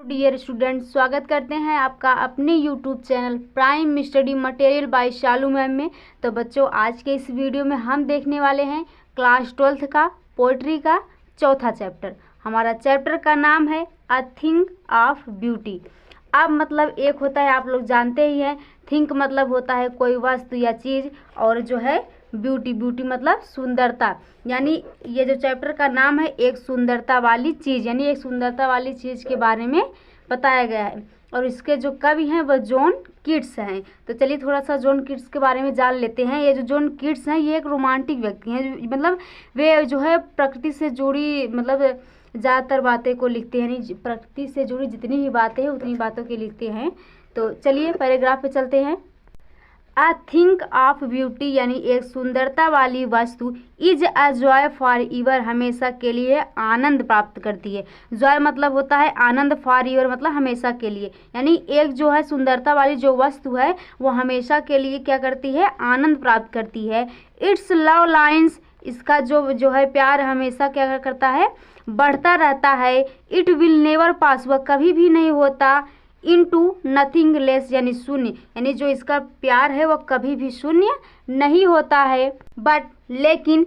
Dear student, स्वागत करते हैं आपका अपने YouTube channel prime study material by Shalu ma'am में। तो बच्चों, आज के इस वीडियो में हम देखने वाले हैं क्लास 12th का पोइट्री का चौथा चैप्टर। हमारा चैप्टर का नाम है अ थिंग ऑफ ब्यूटी। अब मतलब एक होता है, आप लोग जानते ही हैं, थिंक मतलब होता है कोई वस्तु या चीज़, और जो है ब्यूटी मतलब सुंदरता। यानी ये जो चैप्टर का नाम है एक सुंदरता वाली चीज़, यानी एक सुंदरता वाली चीज़ के बारे में बताया गया है। और इसके जो कवि हैं वह जॉन कीट्स हैं। तो चलिए थोड़ा सा जॉन कीट्स के बारे में जान लेते हैं। ये जो जॉन कीट्स हैं ये एक रोमांटिक व्यक्ति हैं, मतलब वे जो है प्रकृति से जुड़ी मतलब ज़्यादातर बातें को लिखते हैं, यानी प्रकृति से जुड़ी जितनी भी बातें हैं उतनी बातों के लिखते हैं। तो चलिए पैराग्राफ पे चलते हैं। अ थिंक ऑफ ब्यूटी यानी एक सुंदरता वाली वस्तु इज अ जॉय फॉर ईवर, हमेशा के लिए आनंद प्राप्त करती है। जॉय मतलब होता है आनंद, फॉर ईवर मतलब हमेशा के लिए। यानी एक जो है सुंदरता वाली जो वस्तु है वो हमेशा के लिए क्या करती है, आनंद प्राप्त करती है। इट्स लव लाइन्स, इसका जो है प्यार हमेशा क्या करता है, बढ़ता रहता है। इट विल नेवर पास, वह कभी भी नहीं होता। इनटू नथिंग लेस यानी शून्य, यानी जो इसका प्यार है वह कभी भी शून्य नहीं होता है। बट लेकिन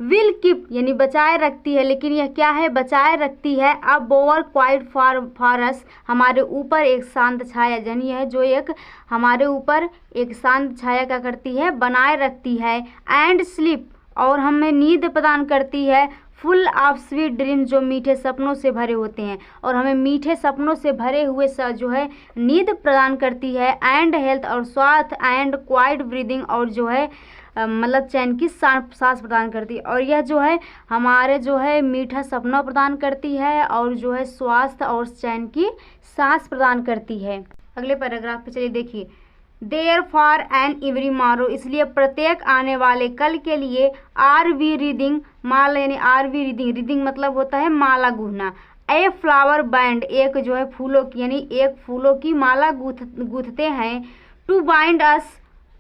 विल कीप यानी बचाए रखती है, लेकिन यह क्या है, बचाए रखती है। अब ओवर क्वाइट फॉर अस, हमारे ऊपर एक शांत छाया, यानी यह जो एक हमारे ऊपर एक शांत छाया क्या करती है, बनाए रखती है। एंड स्लीप, और हमें नींद प्रदान करती है। फुल ऑफ स्वीट ड्रीम, जो मीठे सपनों से भरे होते हैं, और हमें मीठे सपनों से भरे हुए जो है नींद प्रदान करती है। एंड हेल्थ, और स्वास्थ्य। एंड क्वाइट ब्रीदिंग, और जो है मतलब चैन की सांस प्रदान करती है। और यह जो है हमारे जो है मीठा सपना प्रदान करती है, और जो है स्वास्थ्य और चैन की सांस प्रदान करती है। अगले पैराग्राफ पे चलिए देखिए। देयर फॉर एन एवरी मारो, इसलिए प्रत्येक आने वाले कल के लिए। आर वी रीडिंग, माला यानी आर वी रीडिंग, रीडिंग मतलब होता है माला गूंथना। ए फ्लावर बैंड, एक जो है फूलों की यानी एक फूलों की माला गूंथते हैं। To bind us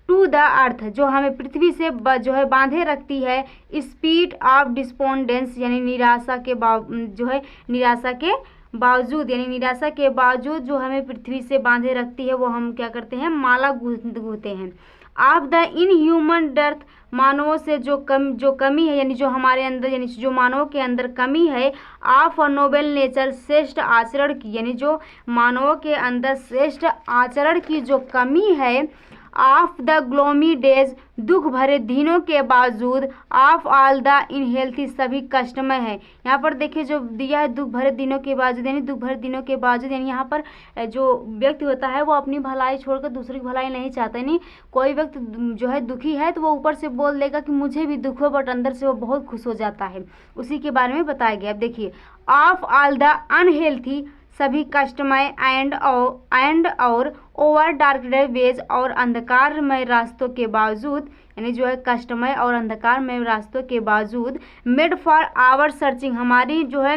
to the earth, जो हमें पृथ्वी से जो है बांधे रखती है। स्पीड ऑफ डिस्पोंडेंस यानी निराशा के जो है निराशा के बावजूद, यानी निराशा के बावजूद जो हमें पृथ्वी से बांधे रखती है वो हम क्या करते हैं, माला गूंथते हैं। ऑफ द इनह्यूमन डर्थ, मानवों से जो कमी है, यानी जो हमारे अंदर यानी जो मानवों के अंदर कमी है। ऑफ अ नोबल नेचर, श्रेष्ठ आचरण की, यानी जो मानवों के अंदर श्रेष्ठ आचरण की जो कमी है। ऑफ द ग्लोमी डेज, दुख भरे दिनों के बावजूद। ऑफ ऑल द इनहेल्थी, सभी कष्टमय है। यहाँ पर देखिए जो दिया है दुख भरे दिनों के बावजूद, यानी दुख भरे दिनों के बावजूद, यानी यहाँ पर जो व्यक्ति होता है वो अपनी भलाई छोड़कर दूसरे की भलाई नहीं चाहता। यानी कोई व्यक्ति जो है दुखी है तो वो ऊपर से बोल देगा कि मुझे भी दुख हो, बट अंदर से वो बहुत खुश हो जाता है। उसी के बारे में बताया गया। अब देखिए, ऑफ ऑल द अनहेल्थी, सभी कष्टमय। एंड और ओवर डार्क वेज, और अंधकारमय रास्तों के बावजूद, यानी जो है कष्टमय और अंधकारमय रास्तों के बावजूद। मेड फॉर आवर सर्चिंग, हमारी जो है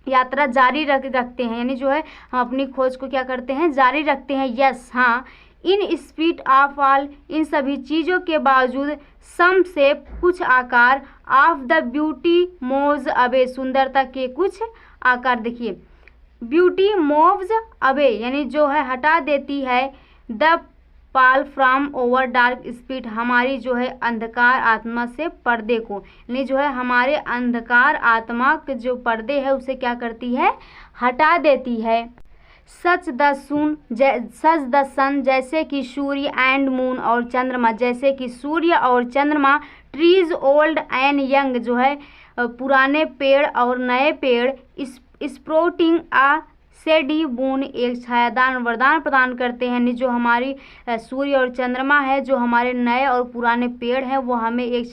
यात्रा जारी रखते हैं, यानी जो है हम अपनी खोज को क्या करते हैं, जारी रखते हैं। यस, हाँ। इन स्पीड ऑफ ऑल, इन सभी चीज़ों के बावजूद। सम से कुछ आकार। Of the beauty moves away, सुंदरता के कुछ आकार। देखिए, ब्यूटी मूव्स अवे यानी जो है हटा देती है। The Pal from over dark spirit, हमारी जो है अंधकार आत्मा से पर्दे को, यानी जो है हमारे अंधकार आत्मा के जो पर्दे है उसे क्या करती है, हटा देती है। सच द सन, जैसे कि सूर्य। एंड मून, और चंद्रमा, जैसे कि सूर्य और चंद्रमा। ट्रीज ओल्ड एंड यंग, जो है पुराने पेड़ और नए पेड़। स्प्रोटिंग आ सेडी बून, एक छायादार वरदान प्रदान करते हैं। जो हमारी सूर्य और चंद्रमा है, जो हमारे नए और पुराने पेड़ हैं, वो हमें एक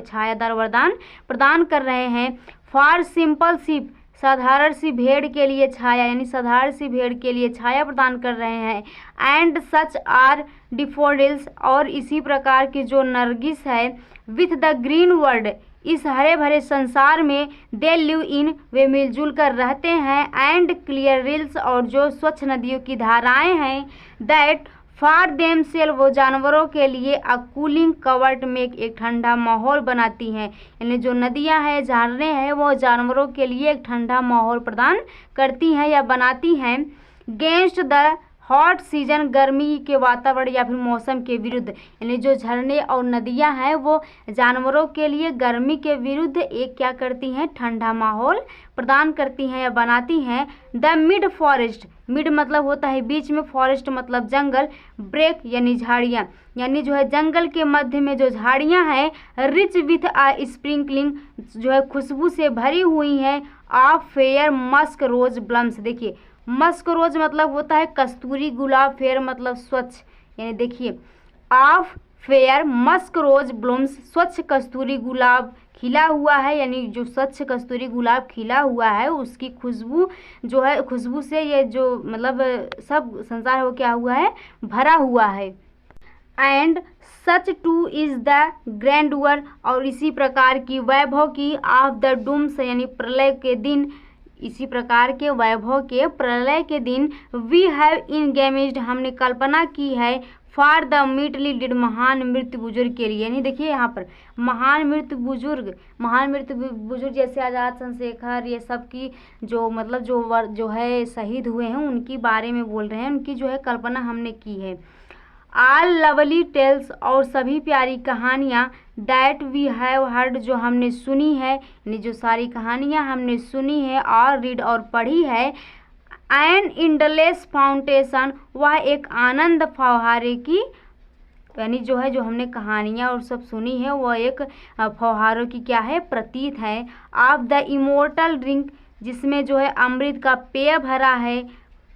छायादार वरदान प्रदान कर रहे हैं। फॉर सिंपल शीप, साधारण सी भेड़ के लिए छाया, यानी साधारण सी भेड़ के लिए छाया प्रदान कर रहे हैं। एंड सच आर डिफोडिल्स, और इसी प्रकार की जो नरगिस है। विथ द ग्रीन वर्ल्ड, इस हरे भरे संसार में। दे लिव इन, वे मिलजुल कर रहते हैं। एंड क्लियर रिल्स, और जो स्वच्छ नदियों की धाराएं हैं। दैट फॉर देम सेल वो जानवरों के लिए अ कूलिंग कवर्ट में एक ठंडा माहौल बनाती हैं। यानी जो नदियां हैं, झरने हैं, वो जानवरों के लिए एक ठंडा माहौल प्रदान करती हैं या बनाती हैं। गेंस्ट द हॉट सीजन, गर्मी के वातावरण या फिर मौसम के विरुद्ध, यानी जो झरने और नदियां हैं वो जानवरों के लिए गर्मी के विरुद्ध एक क्या करती हैं, ठंडा माहौल प्रदान करती हैं या बनाती हैं। द मिड फॉरेस्ट, मिड मतलब होता है बीच में, फॉरेस्ट मतलब जंगल, ब्रेक यानी झाड़ियाँ, यानी जो है जंगल के मध्य में जो झाड़ियाँ हैं, रिच विथ आ स्प्रिंकलिंग, जो है खुशबू से भरी हुई हैं, ऑफ फेयर मस्क रोज ब्लम्स। देखिए मस्क रोज मतलब होता है कस्तूरी गुलाब, फेयर मतलब स्वच्छ, यानी देखिए of fair musk rose blooms, स्वच्छ कस्तूरी गुलाब खिला हुआ है, यानी जो स्वच्छ कस्तूरी गुलाब खिला हुआ है उसकी खुशबू जो है, खुशबू से ये जो मतलब सब संसार हो क्या हुआ है, भरा हुआ है। And such too is the grandeur, और इसी प्रकार की वैभव की, ऑफ द डूम्स यानी प्रलय के दिन, इसी प्रकार के वैभव के प्रलय के दिन, वी हैव इनगेमिज्ड हमने कल्पना की है, फॉर द मिटली डिड महान मृत्यु बुजुर्ग के लिए। यानी देखिए यहाँ पर महान मृत्यु बुजुर्ग जैसे आज़ाद चंद्रशेखर, ये सब की जो मतलब जो है शहीद हुए हैं उनकी बारे में बोल रहे हैं, उनकी जो है कल्पना हमने की है। आल लवली टेल्स, और सभी प्यारी कहानियाँ, दैट वी हैव हर्ड जो हमने सुनी है, यानी जो सारी कहानियाँ हमने सुनी है, और रीड और पढ़ी है। एन इंडलेस फाउंटेशन, वह एक आनंद फव्वारे की, यानी जो है जो हमने कहानियाँ और सब सुनी है वह एक फव्वारों की क्या है, प्रतीत है। ऑफ द इमोर्टल ड्रिंक, जिसमें जो है अमृत का पेय भरा है।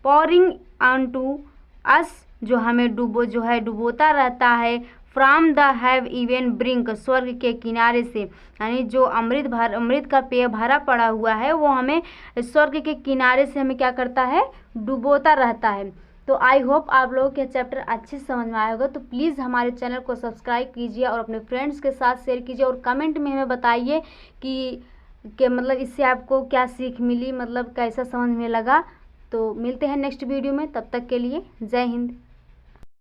पॉरिंग ऑन टू अस, जो हमें डुबोता रहता है। From the heaven's brink, स्वर्ग के किनारे से, यानी जो अमृत का पेय भरा पड़ा हुआ है वो हमें स्वर्ग के किनारे से हमें क्या करता है, डुबोता रहता है। तो आई होप आप लोगों के चैप्टर अच्छे से समझ में आया होगा। तो प्लीज़ हमारे चैनल को सब्सक्राइब कीजिए और अपने फ्रेंड्स के साथ शेयर कीजिए, और कमेंट में हमें बताइए कि मतलब इससे आपको क्या सीख मिली, मतलब कैसा समझ में लगा। तो मिलते हैं नेक्स्ट वीडियो में, तब तक के लिए जय हिंद।